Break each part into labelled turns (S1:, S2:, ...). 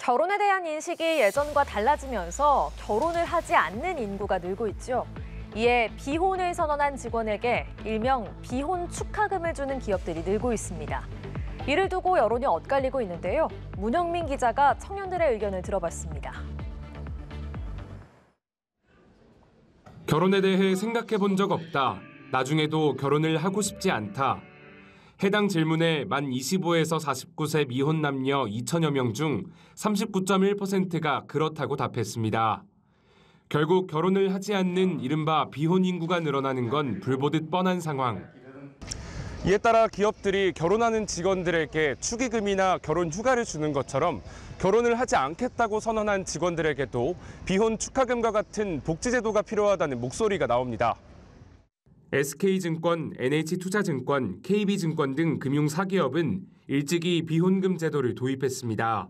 S1: 결혼에 대한 인식이 예전과 달라지면서 결혼을 하지 않는 인구가 늘고 있죠. 이에 비혼을 선언한 직원에게 일명 비혼 축하금을 주는 기업들이 늘고 있습니다. 이를 두고 여론이 엇갈리고 있는데요. 문영민 기자가 청년들의 의견을 들어봤습니다.
S2: 결혼에 대해 생각해 본 적 없다. 나중에도 결혼을 하고 싶지 않다. 해당 질문에 만 25에서 49세 미혼 남녀 2천여 명 중 39.1%가 그렇다고 답했습니다. 결국 결혼을 하지 않는 이른바 비혼 인구가 늘어나는 건 불보듯 뻔한 상황. 이에 따라 기업들이 결혼하는 직원들에게 축의금이나 결혼 휴가를 주는 것처럼 결혼을 하지 않겠다고 선언한 직원들에게도 비혼 축하금과 같은 복지제도가 필요하다는 목소리가 나옵니다. SK증권, NH투자증권, KB증권 등 금융 4기업은 일찍이 비혼금 제도를 도입했습니다.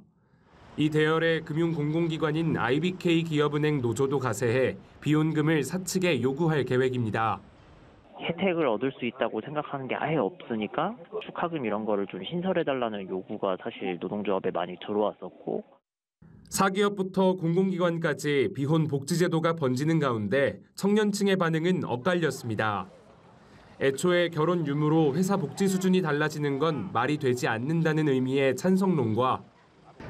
S2: 이 대열의 금융공공기관인 IBK 기업은행 노조도 가세해 비혼금을 사측에 요구할 계획입니다.
S3: 혜택을 얻을 수 있다고 생각하는 게 아예 없으니까 축하금 이런 거를 좀 신설해달라는 요구가 사실 노동조합에 많이 들어왔었고.
S2: 4기업부터 공공기관까지 비혼 복지제도가 번지는 가운데 청년층의 반응은 엇갈렸습니다. 애초에 결혼 유무로 회사 복지 수준이 달라지는 건 말이 되지 않는다는 의미의 찬성론과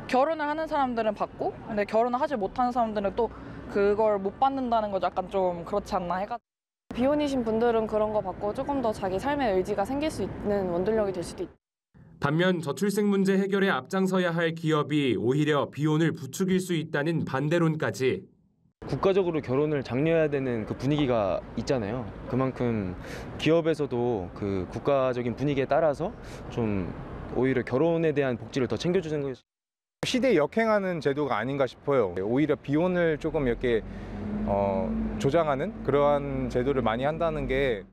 S4: 결혼을 하는 사람들은 받고 근데 결혼을 하지 못하는 사람들은 또 그걸 못 받는다는 거 약간 좀 그렇지 않나 해가지고.
S5: 비혼이신 분들은 그런 거 받고 조금 더 자기 삶의 의지가 생길 수 있는 원동력이 될 수도 있다.
S2: 반면 저출생 문제 해결에 앞장서야 할 기업이 오히려 비혼을 부추길 수 있다는 반대론까지.
S6: 국가적으로 결혼을 장려해야 되는 그 분위기가 있잖아요. 그만큼 기업에서도 그 국가적인 분위기에 따라서 좀 오히려 결혼에 대한 복지를 더 챙겨주는 것이
S7: 시대에 역행하는 제도가 아닌가 싶어요. 오히려 비혼을 조금 이렇게 조장하는 그러한 제도를 많이 한다는 게.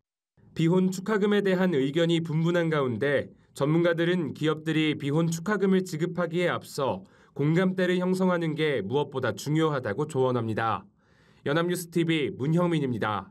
S2: 비혼 축하금에 대한 의견이 분분한 가운데 전문가들은 기업들이 비혼 축하금을 지급하기에 앞서 공감대를 형성하는 게 무엇보다 중요하다고 조언합니다. 연합뉴스TV 문형민입니다.